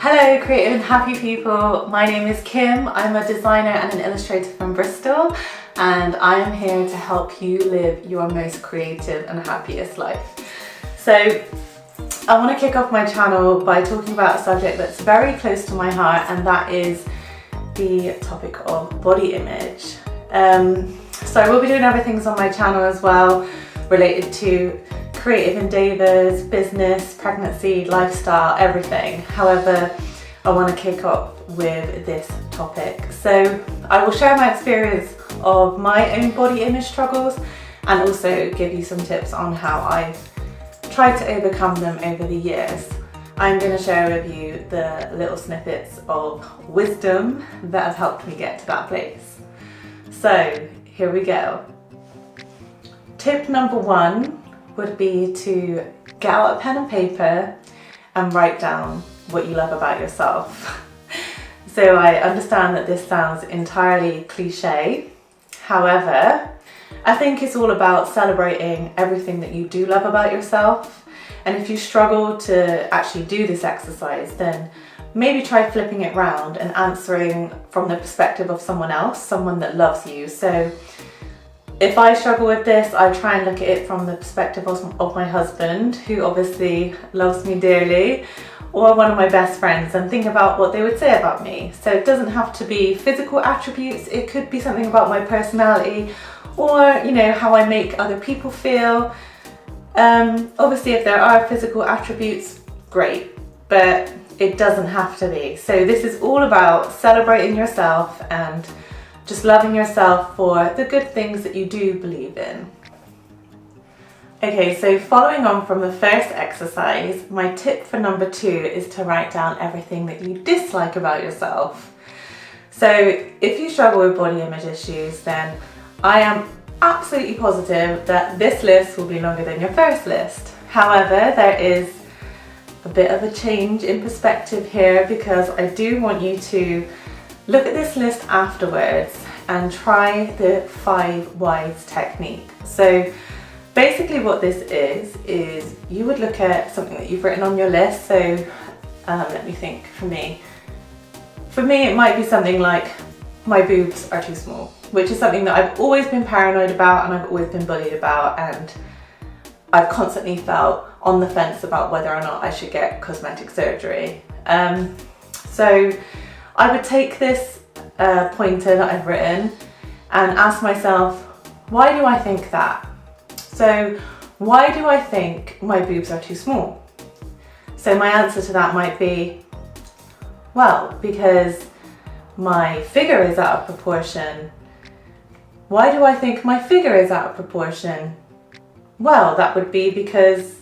Hello creative and happy people, my name is Kim. I'm a designer and an illustrator from Bristol, and I am here to help you live your most creative and happiest life. So I want to kick off my channel by talking about a subject that's very close to my heart, and that is the topic of body image. So I will be doing other things on my channel as well related to creative endeavours, business, pregnancy, lifestyle, everything. However, I want to kick off with this topic. So I will share my experience of my own body image struggles and also give you some tips on how I've tried to overcome them over the years. I'm going to share with you the little snippets of wisdom that have helped me get to that place. So here we go. Tip number one would be to get out a pen and paper and write down what you love about yourself. So I understand that this sounds entirely cliche. However, I think it's all about celebrating everything that you do love about yourself. And if you struggle to actually do this exercise, then maybe try flipping it round and answering from the perspective of someone else, someone that loves you. So if I struggle with this, I try and look at it from the perspective of my husband, who obviously loves me dearly, or one of my best friends, and think about what they would say about me. So it doesn't have to be physical attributes, it could be something about my personality, or how I make other people feel. Obviously if there are physical attributes, great, but it doesn't have to be. So this is all about celebrating yourself and just loving yourself for the good things that you do believe in. Okay, so following on from the first exercise, my tip for number 2 is to write down everything that you dislike about yourself. So if you struggle with body image issues, then I am absolutely positive that this list will be longer than your first list. However, there is a bit of a change in perspective here, because I do want you to look at this list afterwards and try the 5 whys technique. So basically what this is you would look at something that you've written on your list. So let me think. For me it might be something like, my boobs are too small, which is something that I've always been paranoid about and I've always been bullied about, and I've constantly felt on the fence about whether or not I should get cosmetic surgery. So I would take this pointer that I've written and ask myself, why do I think that? So why do I think my boobs are too small? So my answer to that might be, well, because my figure is out of proportion. Why do I think my figure is out of proportion? Well, that would be because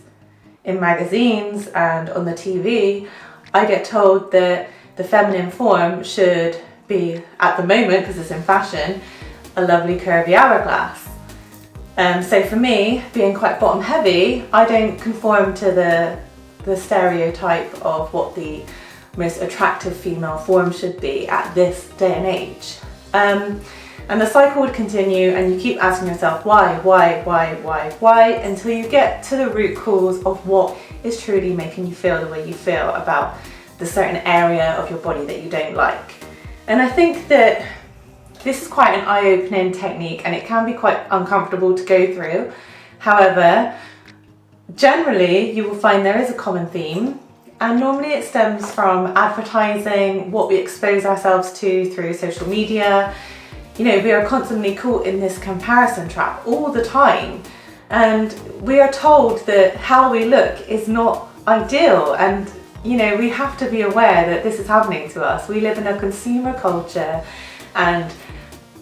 in magazines and on the TV, I get told that the feminine form should be, at the moment, because it's in fashion, a lovely curvy hourglass. So for me, being quite bottom heavy, I don't conform to the stereotype of what the most attractive female form should be at this day and age. And the cycle would continue, and you keep asking yourself why, until you get to the root cause of what is truly making you feel the way you feel about the certain area of your body that you don't like. And I think that this is quite an eye-opening technique, and it can be quite uncomfortable to go through. However, generally you will find there is a common theme, and normally it stems from advertising, what we expose ourselves to through social media. We are constantly caught in this comparison trap all the time, and we are told that how we look is not ideal, and we have to be aware that this is happening to us. We live in a consumer culture, and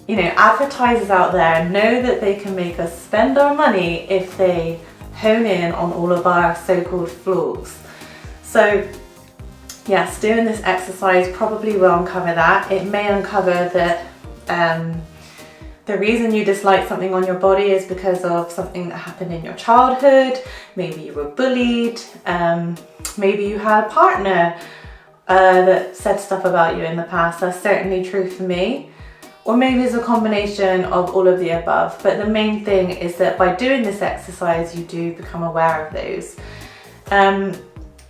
advertisers out there know that they can make us spend our money if they hone in on all of our so-called flaws. So yes, doing this exercise probably will uncover that. It may uncover that the reason you dislike something on your body is because of something that happened in your childhood. Maybe you were bullied, maybe you had a partner that said stuff about you in the past. That's certainly true for me. Or maybe it's a combination of all of the above. But the main thing is that by doing this exercise, you do become aware of those. And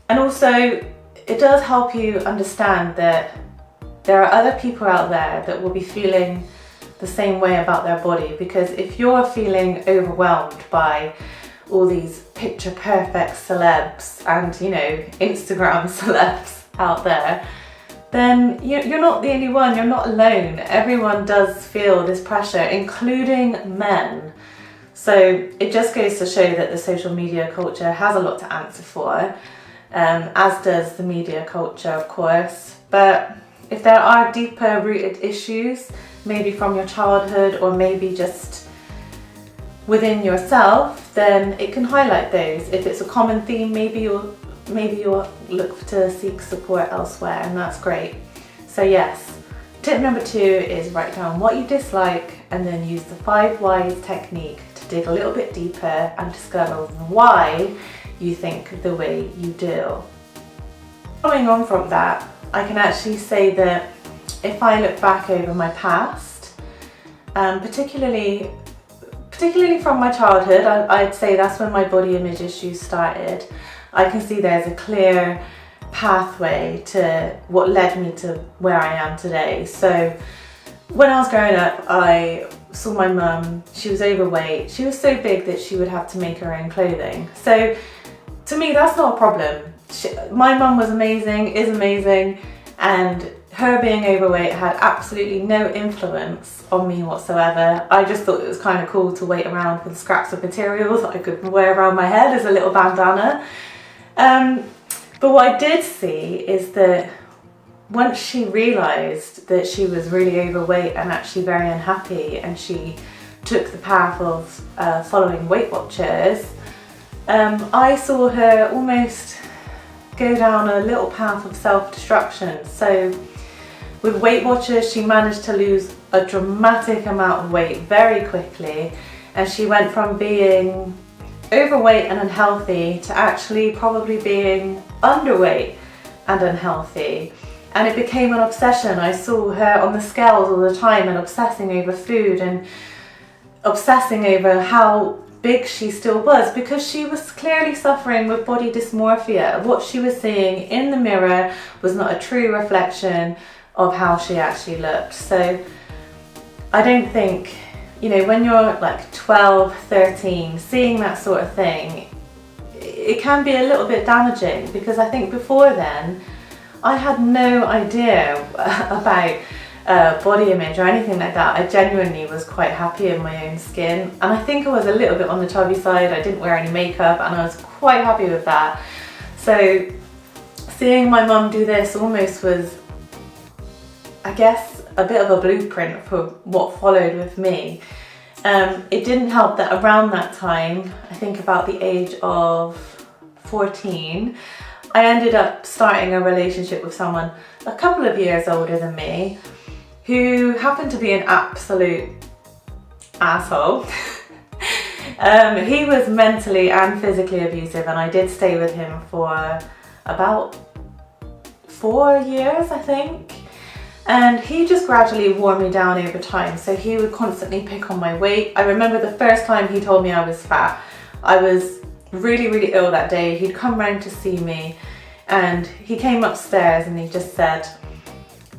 also, it does help you understand that there are other people out there that will be feeling the same way about their body, because if you're feeling overwhelmed by all these picture perfect celebs and, you know, Instagram celebs out there, then you're not the only one, you're not alone. Everyone does feel this pressure, including men. So it just goes to show that the social media culture has a lot to answer for, as does the media culture, of course. But if there are deeper rooted issues, maybe from your childhood or maybe just within yourself, then it can highlight those. If it's a common theme, maybe you'll look to seek support elsewhere, and that's great. So yes, tip number 2 is write down what you dislike and then use the 5 whys technique to dig a little bit deeper and discover why you think the way you do. Following on from that, I can actually say that if I look back over my past, particularly from my childhood, I'd say that's when my body image issues started. I can see there's a clear pathway to what led me to where I am today. So when I was growing up, I saw my mum. She was overweight. She was so big that she would have to make her own clothing. So to me, that's not a problem. My mum was amazing, is amazing, and her being overweight had absolutely no influence on me whatsoever. I just thought it was kind of cool to wait around for the scraps of materials that I could wear around my head as a little bandana. But what I did see is that once she realised that she was really overweight and actually very unhappy, and she took the path of following Weight Watchers, I saw her almost go down a little path of self-destruction. So with Weight Watchers, she managed to lose a dramatic amount of weight very quickly, and she went from being overweight and unhealthy to actually probably being underweight and unhealthy. And it became an obsession. I saw her on the scales all the time and obsessing over food and obsessing over how big she still was, because she was clearly suffering with body dysmorphia. What she was seeing in the mirror was not a true reflection of how she actually looked. So I don't think, you know, when you're like 12, 13, seeing that sort of thing, it can be a little bit damaging, because I think before then I had no idea about body image or anything like that. I genuinely was quite happy in my own skin, and I think I was a little bit on the chubby side. I didn't wear any makeup and I was quite happy with that. So seeing my mum do this almost was, I guess, a bit of a blueprint for what followed with me. It didn't help that around that time, I think about the age of 14, I ended up starting a relationship with someone a couple of years older than me, who happened to be an absolute asshole. He was mentally and physically abusive, and I did stay with him for about 4 years, I think. And he just gradually wore me down over time. So he would constantly pick on my weight. I remember the first time he told me I was fat. I was really, really ill that day. He'd come round to see me, and he came upstairs and he just said,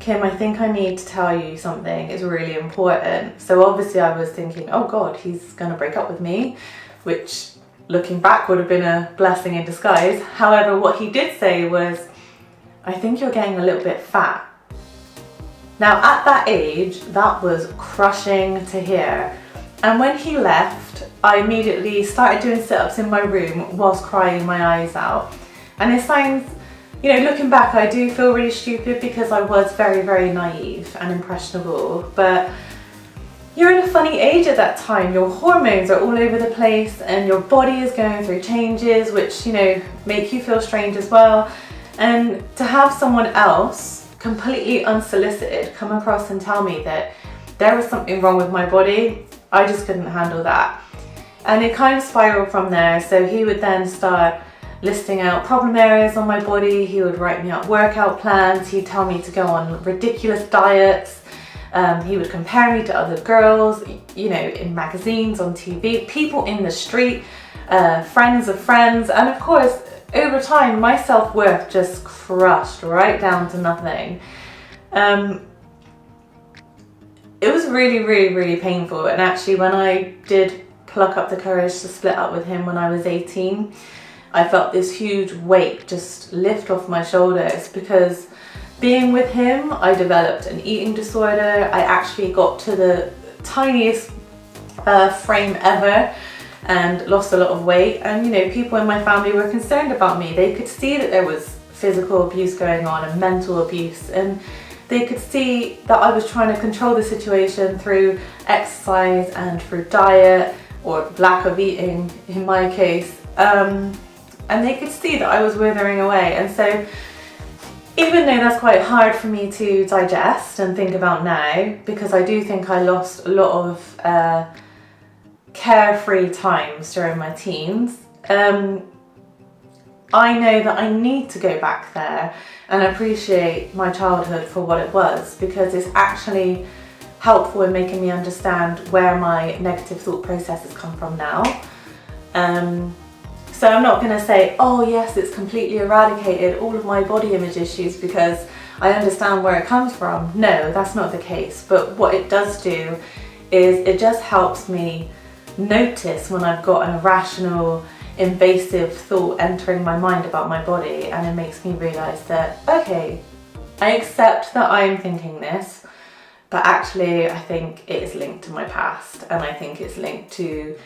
"Kim, I think I need to tell you something. It's really important." So obviously I was thinking, oh God, he's gonna break up with me, which looking back would have been a blessing in disguise. However, what he did say was, "I think you're getting a little bit fat." Now at that age, that was crushing to hear. And when he left, I immediately started doing sit-ups in my room whilst crying my eyes out. And it sounds, you know, looking back, I do feel really stupid because I was very, very naive and impressionable. But you're in a funny age at that time. Your hormones are all over the place and your body is going through changes which, you know, make you feel strange as well. And to have someone else completely unsolicited come across and tell me that there was something wrong with my body, I just couldn't handle that. And it kind of spiraled from there. So he would then start listing out problem areas on my body. He would write me out workout plans. He'd tell me to go on ridiculous diets. He would compare me to other girls, you know, in magazines, on TV, people in the street, friends of friends. And of course, over time my self-worth just crushed right down to nothing. It was really, really, really painful. And actually when I did pluck up the courage to split up with him when I was 18, I felt this huge weight just lift off my shoulders, because being with him, I developed an eating disorder. I actually got to the tiniest frame ever and lost a lot of weight. And you know, people in my family were concerned about me. They could see that there was physical abuse going on and mental abuse, and they could see that I was trying to control the situation through exercise and through diet, or lack of eating in my case. And they could see that I was withering away. And so even though that's quite hard for me to digest and think about now, because I do think I lost a lot of carefree times during my teens, I know that I need to go back there and appreciate my childhood for what it was, because it's actually helpful in making me understand where my negative thought processes come from now. So I'm not going to say, oh yes, it's completely eradicated all of my body image issues because I understand where it comes from. No, that's not the case. But what it does do is it just helps me notice when I've got an irrational, invasive thought entering my mind about my body, and it makes me realise that, okay, I accept that I'm thinking this, but actually I think it is linked to my past, and I think it's linked to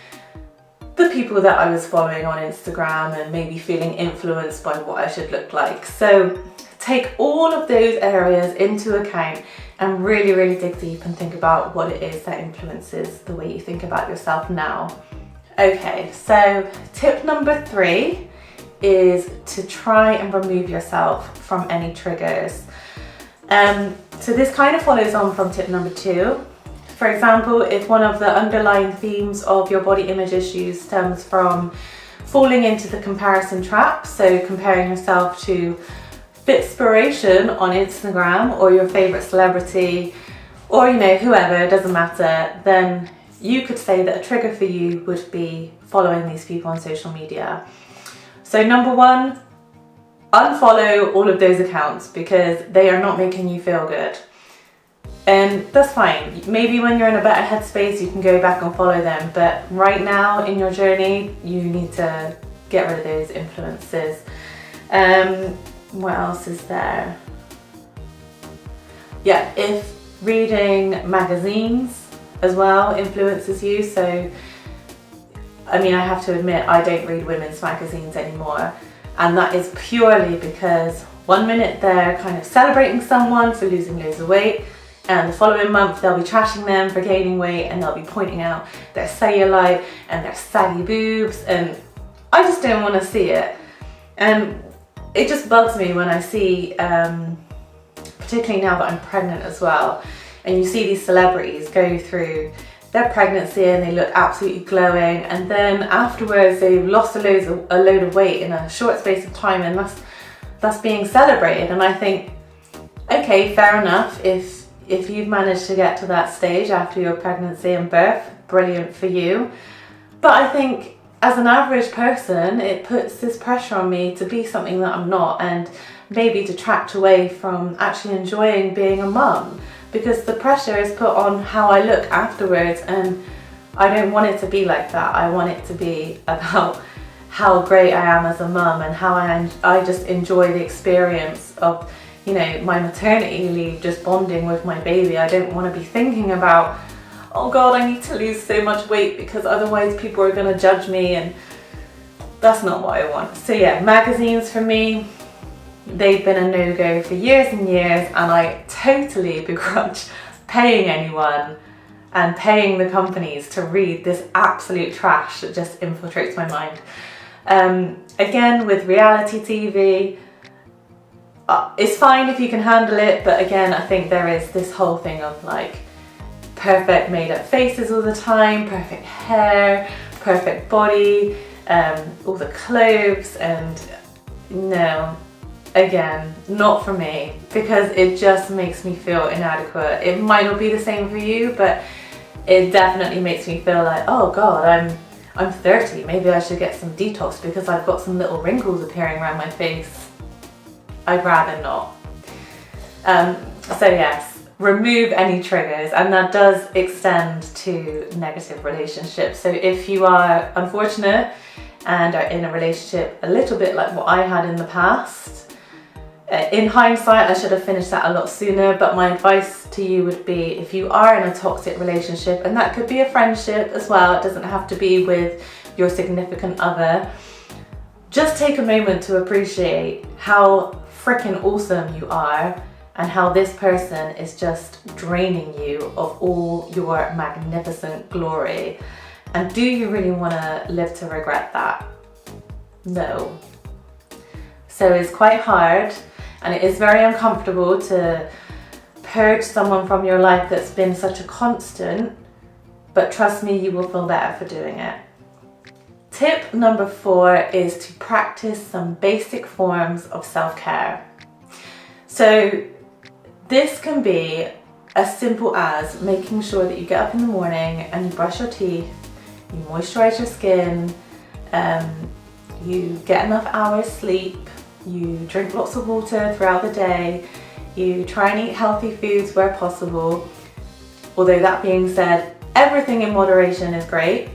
the people that I was following on Instagram and maybe feeling influenced by what I should look like. So take all of those areas into account and really, really dig deep and think about what it is that influences the way you think about yourself now. Okay, so tip number 3 is to try and remove yourself from any triggers. So this kind of follows on from tip number 2. For example, if one of the underlying themes of your body image issues stems from falling into the comparison trap, so comparing yourself to Fitspiration on Instagram or your favorite celebrity, or you know, whoever, it doesn't matter, then you could say that a trigger for you would be following these people on social media. So number 1, unfollow all of those accounts because they are not making you feel good. And that's fine. Maybe when you're in a better headspace you can go back and follow them, but right now in your journey you need to get rid of those influences. What else is there? Yeah, if reading magazines as well influences you. So I mean, I have to admit I don't read women's magazines anymore, and that is purely because one minute they're kind of celebrating someone for losing loads of weight, and the following month they'll be trashing them for gaining weight, and they'll be pointing out their cellulite and their saggy boobs, and I just don't want to see it. And it just bugs me when I see, particularly now that I'm pregnant as well, and you see these celebrities go through their pregnancy and they look absolutely glowing, and then afterwards they've lost a load of weight in a short space of time, and that's being celebrated. And I think, okay, fair enough, if you've managed to get to that stage after your pregnancy and birth, brilliant for you. But I think as an average person, it puts this pressure on me to be something that I'm not, and maybe detract away from actually enjoying being a mum, because the pressure is put on how I look afterwards, and I don't want it to be like that. I want it to be about how great I am as a mum and how I just enjoy the experience of, you know, my maternity leave, just bonding with my baby. I don't want to be thinking about, oh God, I need to lose so much weight because otherwise people are going to judge me, and that's not what I want. So yeah, magazines for me, they've been a no-go for years and years, and I totally begrudge paying anyone and paying the companies to read this absolute trash that just infiltrates my mind. Again, with reality TV, it's fine if you can handle it, but again, I think there is this whole thing of like perfect made up faces all the time, perfect hair, perfect body, all the clothes, and no, again, not for me, because it just makes me feel inadequate. It might not be the same for you, but it definitely makes me feel like, oh God, I'm 30, maybe I should get some detox because I've got some little wrinkles appearing around my face. I'd rather not. So yes, remove any triggers, and that does extend to negative relationships. So if you are unfortunate and are in a relationship a little bit like what I had in the past, in hindsight I should have finished that a lot sooner, but my advice to you would be, if you are in a toxic relationship, and that could be a friendship as well, it doesn't have to be with your significant other, just take a moment to appreciate how freaking awesome you are and how this person is just draining you of all your magnificent glory. And do you really want to live to regret that? No. So it's quite hard, and it is very uncomfortable to purge someone from your life that's been such a constant, but trust me, you will feel better for doing it. Tip number 4 is to practice some basic forms of self-care. So this can be as simple as making sure that you get up in the morning and you brush your teeth, you moisturize your skin, you get enough hours sleep, you drink lots of water throughout the day, you try and eat healthy foods where possible. Although that being said, everything in moderation is great.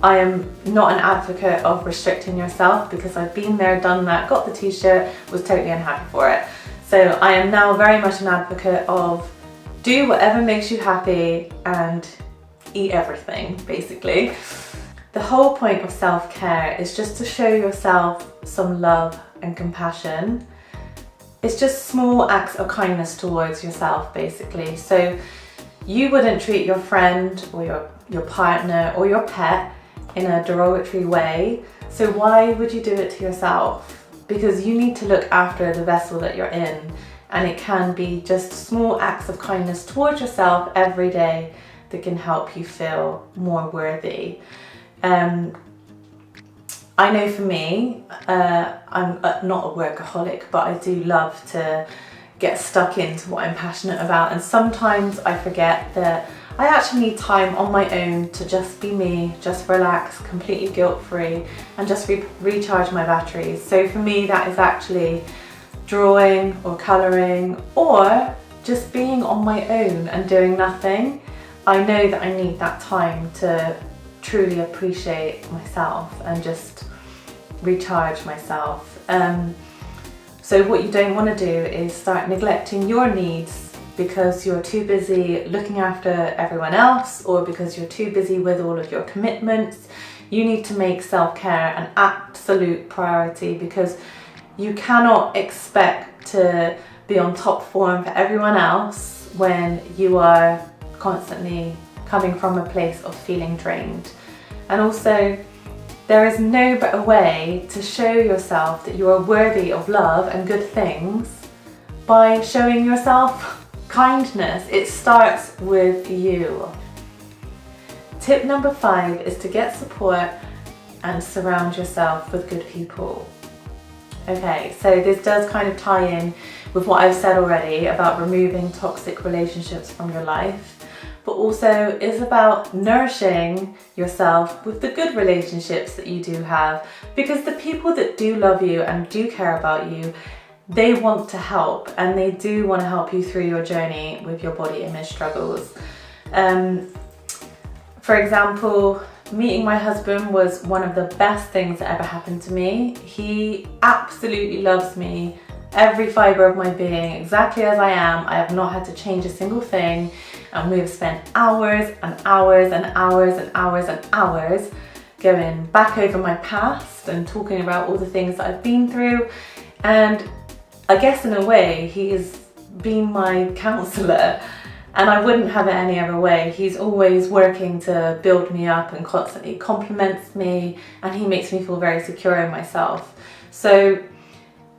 I am not an advocate of restricting yourself because I've been there, done that, got the t-shirt, was totally unhappy for it. So I am now very much an advocate of do whatever makes you happy and eat everything, basically. The whole point of self-care is just to show yourself some love and compassion. It's just small acts of kindness towards yourself, basically. So you wouldn't treat your friend or your partner or your pet in a derogatory way. So why would you do it to yourself? Because you need to look after the vessel that you're in, and it can be just small acts of kindness towards yourself every day that can help you feel more worthy. I know for me, I'm not a workaholic, but I do love to get stuck into what I'm passionate about, and sometimes I forget that I actually need time on my own to just be me, just relax, completely guilt-free, and just recharge my batteries. So for me, that is actually drawing or colouring or just being on my own and doing nothing. I know that I need that time to truly appreciate myself and just recharge myself. So what you don't want to do is start neglecting your needs because you're too busy looking after everyone else, or because you're too busy with all of your commitments. You need to make self-care an absolute priority, because you cannot expect to be on top form for everyone else when you are constantly coming from a place of feeling drained. And also, there is no better way to show yourself that you are worthy of love and good things by showing yourself kindness. It starts with you. Tip number 5 is to get support and surround yourself with good people. Okay, so this does kind of tie in with what I've said already about removing toxic relationships from your life, but also is about nourishing yourself with the good relationships that you do have, because the people that do love you and do care about you, they want to help, and they do want to help you through your journey with your body image struggles. For example, meeting my husband was one of the best things that ever happened to me. He absolutely loves me, every fibre of my being, exactly as I am. I have not had to change a single thing, and we've spent hours and hours and hours and hours and hours going back over my past and talking about all the things that I've been through. And I guess in a way, he's been my counsellor, and I wouldn't have it any other way. He's always working to build me up and constantly compliments me, and he makes me feel very secure in myself. So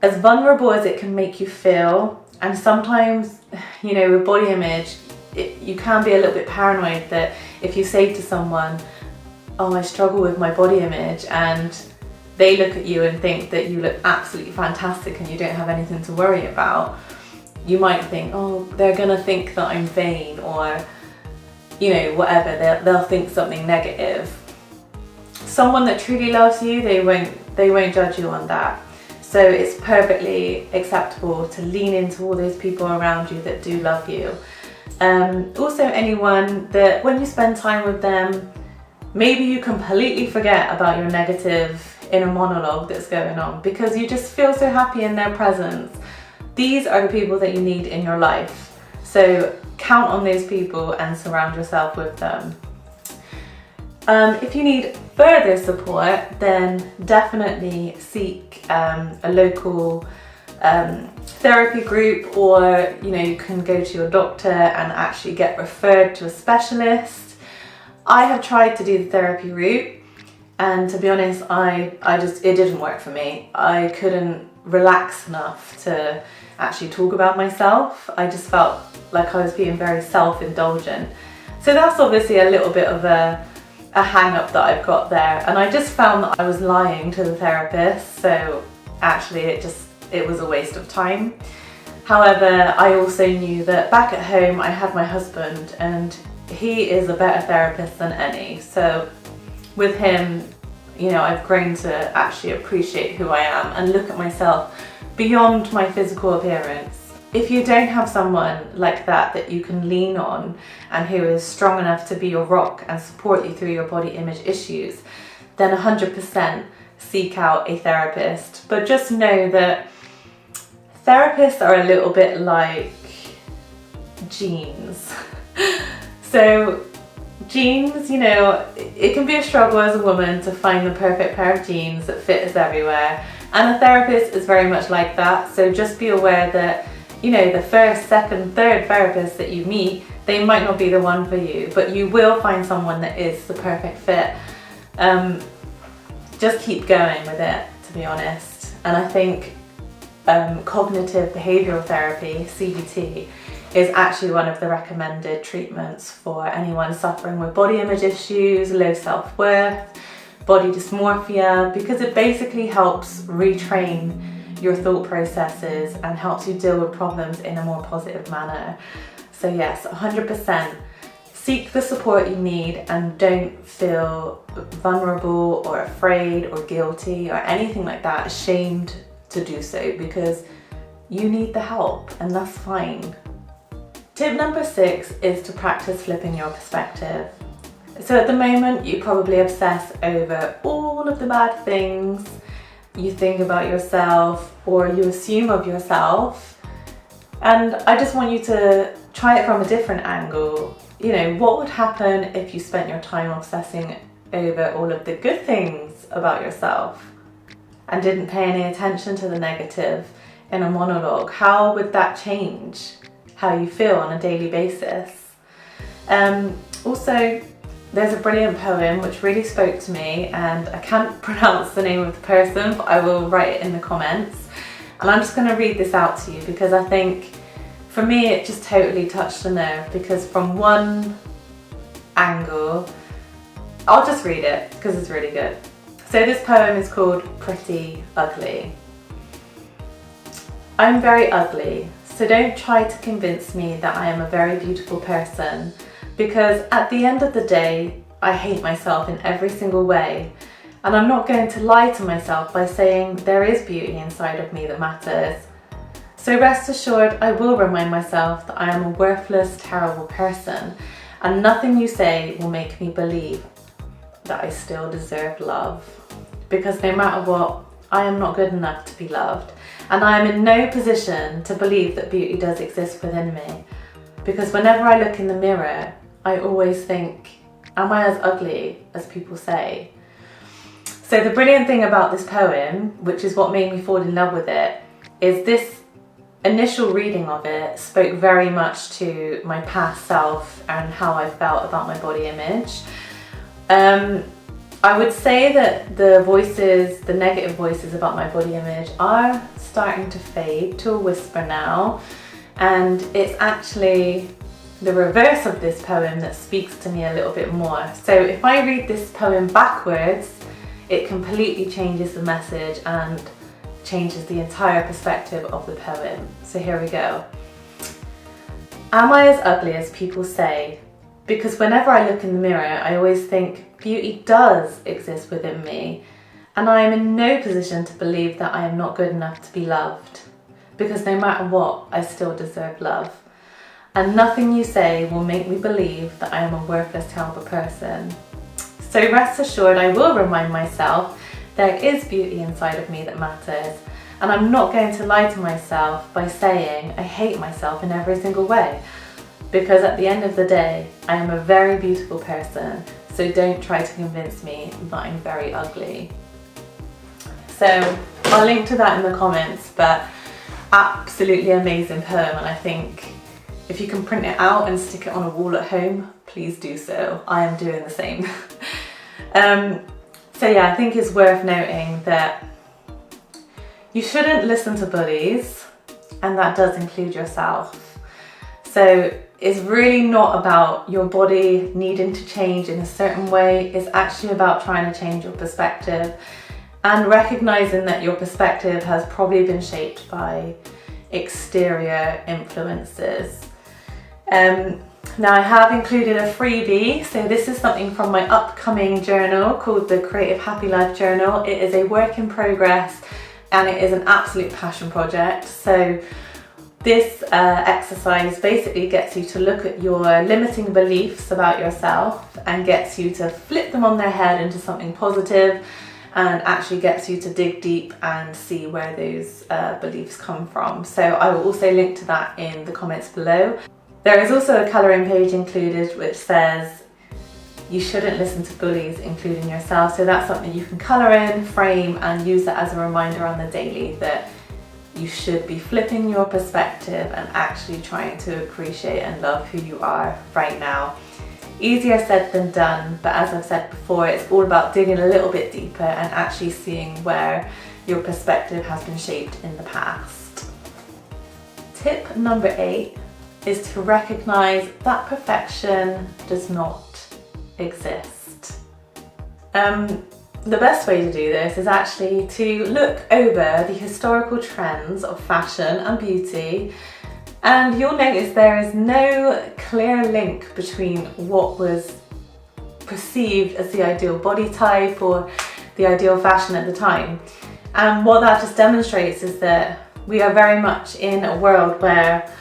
as vulnerable as it can make you feel, and sometimes, you know, with body image, you can be a little bit paranoid that if you say to someone, oh, I struggle with my body image, and they look at you and think that you look absolutely fantastic and you don't have anything to worry about, you might think, oh, they're gonna think that I'm vain, or, you know, whatever, they'll think something negative. someone that truly loves you, they won't judge you on that. So it's perfectly acceptable to lean into all those people around you that do love you. Also anyone that when you spend time with them, maybe you completely forget about your negative inner monologue that's going on because you just feel so happy in their presence. These are the people that you need in your life. So count on those people and surround yourself with them. If you need further support, then definitely seek a local therapy group, or you can go to your doctor and actually get referred to a specialist. I have tried to do the therapy route, and to be honest, it didn't work for me. I couldn't relax enough to actually talk about myself. I just felt like I was being very self-indulgent. So that's obviously a little bit of a hang-up that I've got there, and I just found that I was lying to the therapist, so actually it was a waste of time. However, I also knew that back at home I had my husband, and he is a better therapist than any. So with him, I've grown to actually appreciate who I am and look at myself beyond my physical appearance. If you don't have someone like that you can lean on and who is strong enough to be your rock and support you through your body image issues, then 100% seek out a therapist. But just know that therapists are a little bit like jeans. So jeans, it can be a struggle as a woman to find the perfect pair of jeans that fit us everywhere. And a therapist is very much like that. So just be aware that the first, second, third therapist that you meet, they might not be the one for you, but you will find someone that is the perfect fit. Just keep going with it, to be honest. And I think cognitive behavioural therapy, CBT, is actually one of the recommended treatments for anyone suffering with body image issues, low self-worth, body dysmorphia, because it basically helps retrain your thought processes and helps you deal with problems in a more positive manner. So yes, 100% seek the support you need, and don't feel vulnerable or afraid or guilty or anything like that, ashamed to do so, because you need the help and that's fine. Tip number 6 is to practice flipping your perspective. So at the moment you probably obsess over all of the bad things you think about yourself or you assume of yourself, and I just want you to try it from a different angle. What would happen if you spent your time obsessing over all of the good things about yourself and didn't pay any attention to the negative in a monologue? How would that change how you feel on a daily basis? Also, there's a brilliant poem which really spoke to me, and I can't pronounce the name of the person, but I will write it in the comments. And I'm just going to read this out to you because I think for me it just totally touched a nerve, because from one angle, I'll just read it because it's really good. So this poem is called Pretty Ugly. I'm very ugly, so don't try to convince me that I am a very beautiful person, because at the end of the day, I hate myself in every single way, and I'm not going to lie to myself by saying there is beauty inside of me that matters. So rest assured, I will remind myself that I am a worthless, terrible person, and nothing you say will make me believe that I still deserve love. Because no matter what, I am not good enough to be loved, and I am in no position to believe that beauty does exist within me. Because whenever I look in the mirror, I always think, am I as ugly as people say? So the brilliant thing about this poem, which is what made me fall in love with it, is this initial reading of it spoke very much to my past self and how I felt about my body image. I would say that the negative voices about my body image are starting to fade to a whisper now, and it's actually the reverse of this poem that speaks to me a little bit more. So if I read this poem backwards, it completely changes the message and changes the entire perspective of the poem. So here we go. Am I as ugly as people say? because whenever I look in the mirror, I always think beauty does exist within me, and I am in no position to believe that I am not good enough to be loved, because no matter what, I still deserve love. And nothing you say will make me believe that I am a worthless, terrible person. So rest assured, I will remind myself there is beauty inside of me that matters, and I'm not going to lie to myself by saying I hate myself in every single way, because at the end of the day, I am a very beautiful person, so don't try to convince me that I'm very ugly. So I'll link to that in the comments, but absolutely amazing poem, and I think if you can print it out and stick it on a wall at home, please do so. I am doing the same. So yeah, I think it's worth noting that you shouldn't listen to bullies, and that does include yourself. So it's really not about your body needing to change in a certain way. It's actually about trying to change your perspective and recognizing that your perspective has probably been shaped by exterior influences. Now I have included a freebie, so this is something from my upcoming journal called the Creative Happy Life Journal. It is a work in progress and it is an absolute passion project. So this exercise basically gets you to look at your limiting beliefs about yourself and gets you to flip them on their head into something positive, and actually gets you to dig deep and see where those beliefs come from. So I will also link to that in the comments below. There is also a colouring page included which says you shouldn't listen to bullies, including yourself. So that's something you can colour in, frame, and use that as a reminder on the daily that you should be flipping your perspective and actually trying to appreciate and love who you are right now. Easier said than done, but as I've said before, it's all about digging a little bit deeper and actually seeing where your perspective has been shaped in the past. Tip number 8 is to recognise that perfection does not exist. The best way to do this is actually to look over the historical trends of fashion and beauty, and you'll notice there is no clear link between what was perceived as the ideal body type or the ideal fashion at the time. And what that just demonstrates is that we are very much in a world where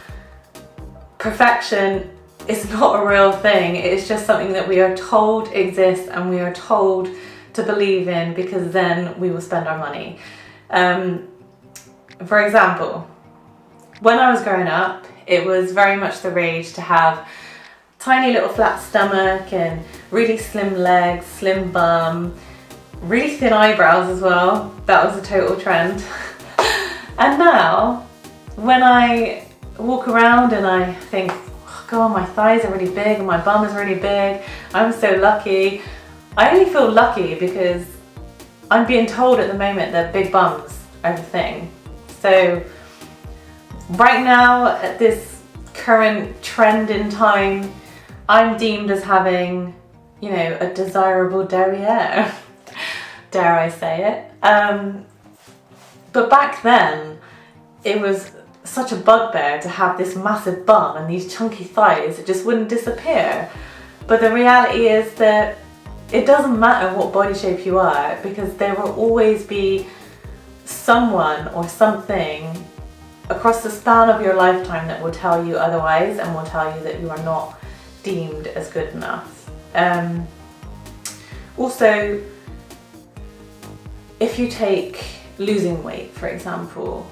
perfection is not a real thing. It's just something that we are told exists and we are told to believe in, because then we will spend our money. For example, when I was growing up, it was very much the rage to have tiny little flat stomach and really slim legs, slim bum, really thin eyebrows as well. That was a total trend. And now, when I walk around and I think, oh God, my thighs are really big and my bum is really big, I'm so lucky. I only feel lucky because I'm being told at the moment that big bums are the thing. So right now, at this current trend in time, I'm deemed as having, you know, a desirable derriere, dare I say it. But back then, it was such a bugbear to have this massive bum and these chunky thighs that just wouldn't disappear. But the reality is that it doesn't matter what body shape you are, because there will always be someone or something across the span of your lifetime that will tell you otherwise and will tell you that you are not deemed as good enough. Also, if you take losing weight, for example,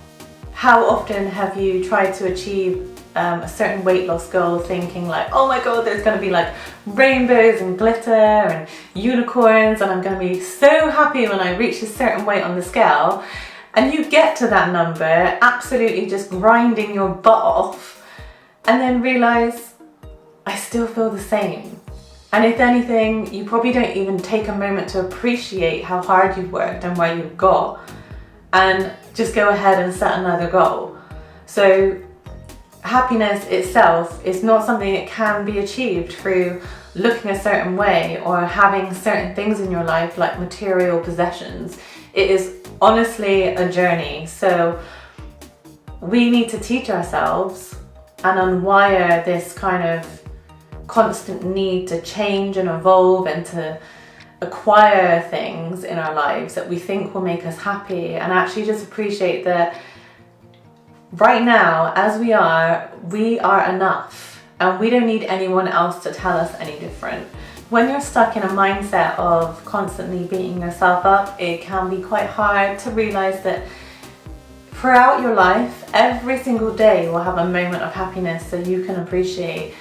how often have you tried to achieve a certain weight loss goal thinking like, oh my God, there's going to be like rainbows and glitter and unicorns and I'm going to be so happy when I reach a certain weight on the scale, and you get to that number absolutely just grinding your butt off and then realise I still feel the same. And if anything, you probably don't even take a moment to appreciate how hard you've worked and where you've got, and just go ahead and set another goal. So happiness itself is not something that can be achieved through looking a certain way or having certain things in your life like material possessions. It is honestly a journey. So we need to teach ourselves and unwire this kind of constant need to change and evolve and to acquire things in our lives that we think will make us happy, and actually just appreciate that right now, as we are enough, and we don't need anyone else to tell us any different. When you're stuck in a mindset of constantly beating yourself up, it can be quite hard to realize that throughout your life, every single day will have a moment of happiness that you can appreciate.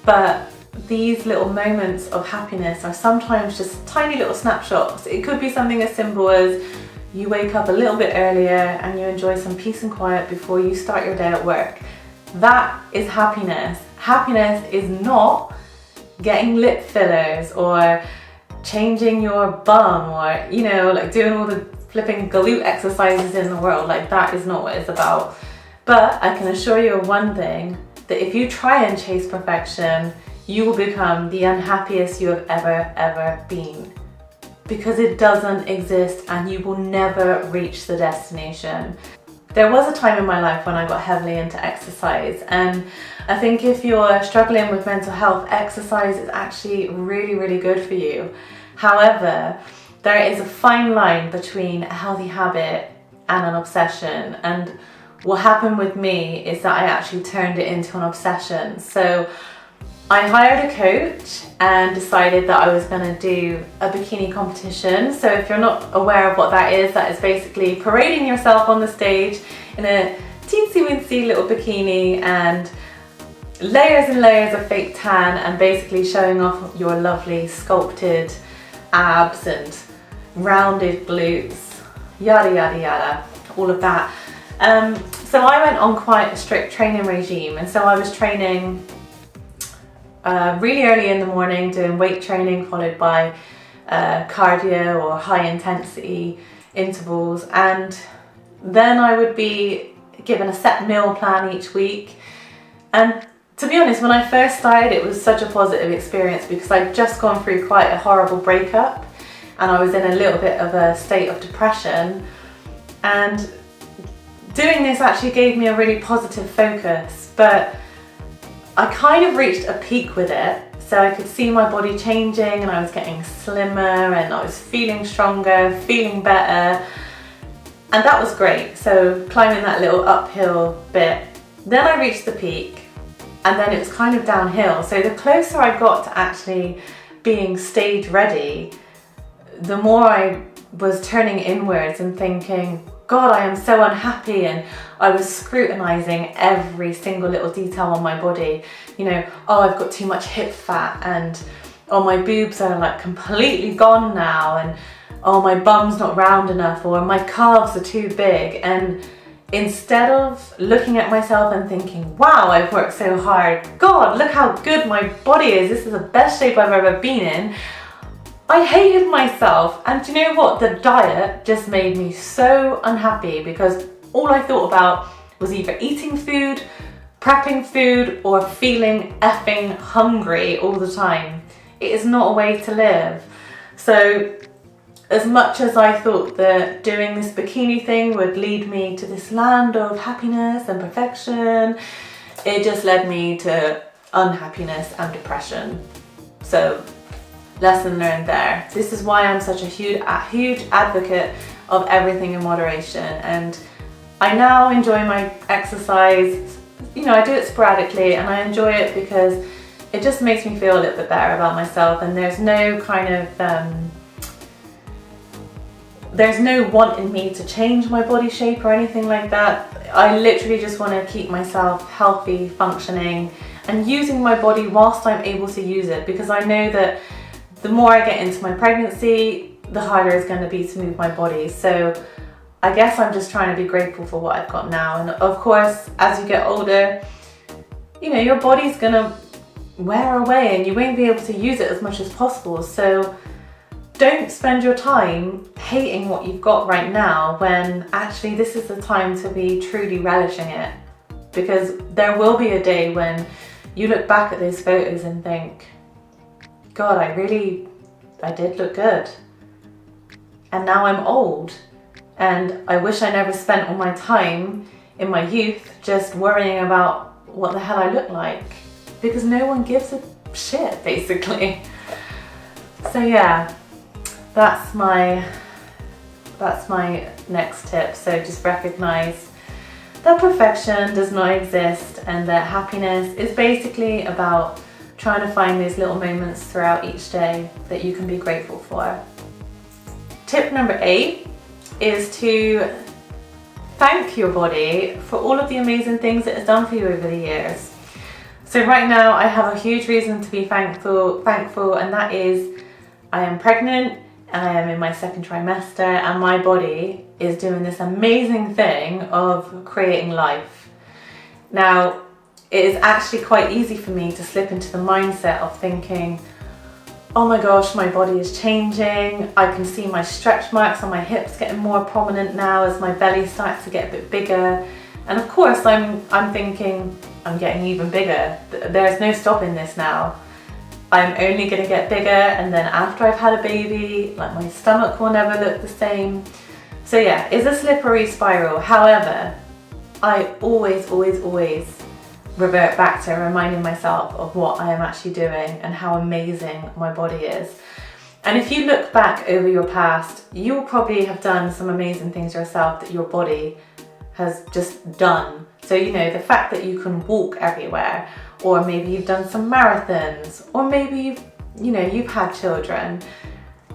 But these little moments of happiness are sometimes just tiny little snapshots. It could be something as simple as you wake up a little bit earlier and you enjoy some peace and quiet before you start your day at work. That is happiness. Happiness is not getting lip fillers or changing your bum or, you know, like doing all the flipping glute exercises in the world. Like, that is not what it's about. But I can assure you of one thing, that if you try and chase perfection, you will become the unhappiest you have ever been. Because it doesn't exist and you will never reach the destination. There was a time in my life when I got heavily into exercise, and I think if you're struggling with mental health, exercise is actually really good for you. However, there is a fine line between a healthy habit and an obsession, and what happened with me is that I actually turned it into an obsession. So I hired a coach and decided that I was going to do a bikini competition. So if you're not aware of what that is basically parading yourself on the stage in a teensy weensy little bikini and layers and layers of fake tan, and basically showing off your lovely sculpted abs and rounded glutes, yada yada, all of that. So I went on quite a strict training regime, and so I was training really early in the morning, doing weight training followed by cardio or high intensity intervals, and then I would be given a set meal plan each week. And to be honest, when I first started, it was such a positive experience because I'd just gone through quite a horrible breakup and I was in a little bit of a state of depression, and doing this actually gave me a really positive focus. But I kind of reached a peak with it, so I could see my body changing and I was getting slimmer and I was feeling stronger, feeling better, and that was great. So climbing that little uphill bit, then I reached the peak and then it was kind of downhill. So the closer I got to actually being stage ready, the more I was turning inwards and thinking, God, I am so unhappy, and I was scrutinizing every single little detail on my body. You know, oh, I've got too much hip fat, and oh, my boobs are like completely gone now, and oh, my bum's not round enough, or my calves are too big. And instead of looking at myself and thinking, wow, I've worked so hard, God, look how good my body is, this is the best shape I've ever been in, I hated myself. And do you know what? The diet just made me so unhappy because all I thought about was either eating food, prepping food, or feeling effing hungry all the time. It is not a way to live. So as much as I thought that doing this bikini thing would lead me to this land of happiness and perfection, it just led me to unhappiness and depression. So lesson learned there. This is why I'm such a huge advocate of everything in moderation, and I now enjoy my exercise. You know, I do it sporadically and I enjoy it because it just makes me feel a little bit better about myself, and there's no kind of there's no want in me to change my body shape or anything like that. I literally just want to keep myself healthy, functioning, and using my body whilst I'm able to use it, because I know that the more I get into my pregnancy, the harder it's going to be to move my body. So I guess I'm just trying to be grateful for what I've got now. And of course, as you get older, you know, your body's going to wear away and you won't be able to use it as much as possible. So don't spend your time hating what you've got right now when actually this is the time to be truly relishing it. Because there will be a day when you look back at those photos and think, God, I did look good. And now I'm old. And I wish I never spent all my time in my youth just worrying about what the hell I look like. Because no one gives a shit, basically. So yeah, that's my next tip. So just recognize that perfection does not exist, and that happiness is basically about trying to find those little moments throughout each day that you can be grateful for. Tip number 8 is to thank your body for all of the amazing things it has done for you over the years. So right now I have a huge reason to be thankful, and that is I am pregnant and I am in my 2nd trimester, and my body is doing this amazing thing of creating life. Now, it is actually quite easy for me to slip into the mindset of thinking, oh my gosh, my body is changing. I can see my stretch marks on my hips getting more prominent now as my belly starts to get a bit bigger. And of course, I'm thinking, I'm getting even bigger. There's no stopping this now. I'm only gonna get bigger, and then after I've had a baby, like, my stomach will never look the same. So yeah, it's a slippery spiral. However, I always revert back to reminding myself of what I am actually doing and how amazing my body is. And if you look back over your past, you'll probably have done some amazing things yourself that your body has just done. So, you know, the fact that you can walk everywhere, or maybe you've done some marathons, or maybe you've had children.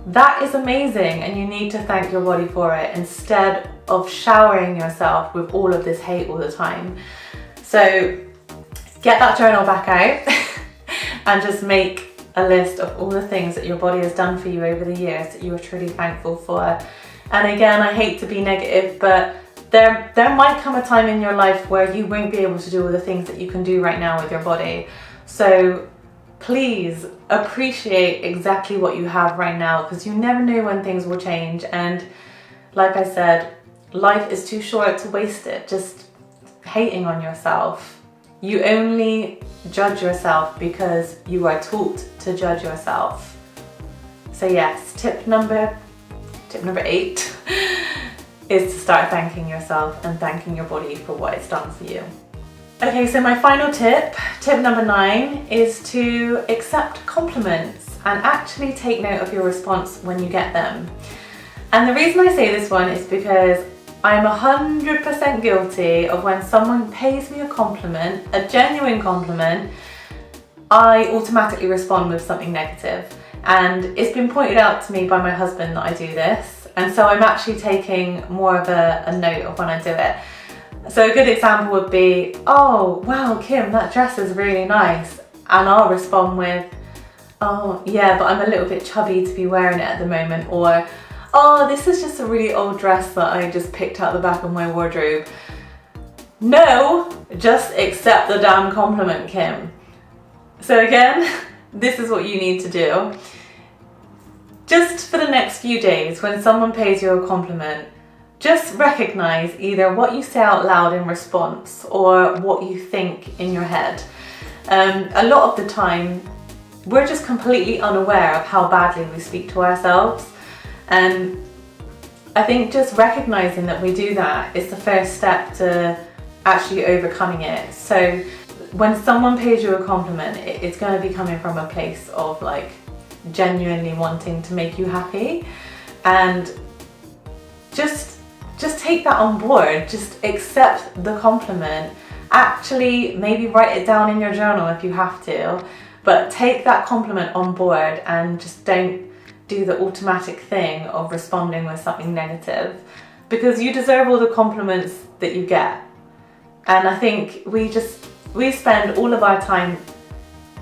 That is amazing, and you need to thank your body for it instead of showering yourself with all of this hate all the time. So get that journal back out and just make a list of all the things that your body has done for you over the years that you are truly thankful for. And again, I hate to be negative, but there might come a time in your life where you won't be able to do all the things that you can do right now with your body. So please appreciate exactly what you have right now, because you never know when things will change. And like I said, life is too short to waste it just hating on yourself. You only judge yourself because you are taught to judge yourself. So yes, tip number 8 is to start thanking yourself and thanking your body for what it's done for you. Okay, so my final tip number 9, is to accept compliments and actually take note of your response when you get them. And the reason I say this one is because I'm 100% guilty of when someone pays me a compliment, a genuine compliment, I automatically respond with something negative. And it's been pointed out to me by my husband that I do this. And so I'm actually taking more of a note of when I do it. So a good example would be, oh wow, Kim, that dress is really nice. And I'll respond with, oh yeah, but I'm a little bit chubby to be wearing it at the moment. Or, oh, this is just a really old dress that I just picked out the back of my wardrobe. No, just accept the damn compliment, Kim. So again, this is what you need to do. Just for the next few days, when someone pays you a compliment, just recognize either what you say out loud in response or what you think in your head. A lot of the time, we're just completely unaware of how badly we speak to ourselves. And I think just recognizing that we do that is the first step to actually overcoming it. So when someone pays you a compliment, it's going to be coming from a place of like genuinely wanting to make you happy, and just take that on board. Just accept the compliment. Actually, maybe write it down in your journal if you have to, but take that compliment on board and just don't do the automatic thing of responding with something negative, because you deserve all the compliments that you get. And I think we spend all of our time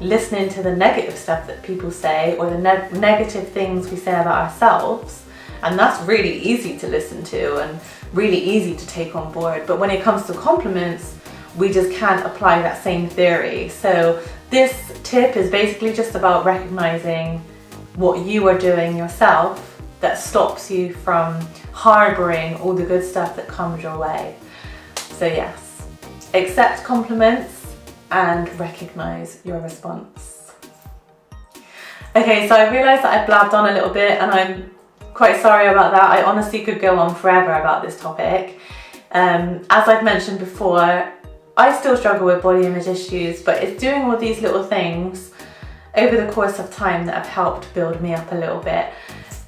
listening to the negative stuff that people say, or the negative things we say about ourselves, and that's really easy to listen to and really easy to take on board. But when it comes to compliments, we just can't apply that same theory. So this tip is basically just about recognizing what you are doing yourself that stops you from harboring all the good stuff that comes your way. So yes, accept compliments and recognize your response. Okay, so I realized that I blabbed on a little bit, and I'm quite sorry about that. I honestly could go on forever about this topic. As I've mentioned before, I still struggle with body image issues, but it's doing all these little things over the course of time that have helped build me up a little bit.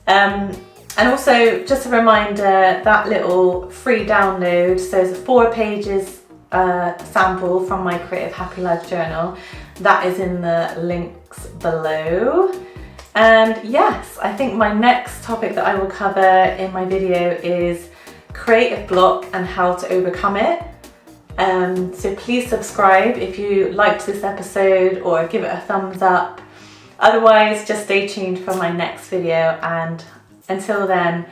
And also just a reminder, that little free download, so it's a 4 pages sample from my Creative Happy Life journal, that is in the links below. And yes, I think my next topic that I will cover in my video is creative block and how to overcome it. So please subscribe if you liked this episode, or give it a thumbs up. Otherwise, just stay tuned for my next video, and until then,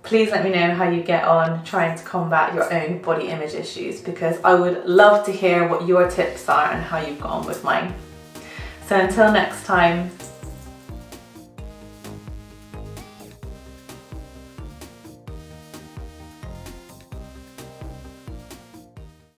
please let me know how you get on trying to combat your own body image issues, because I would love to hear what your tips are and how you've got on with mine. So until next time,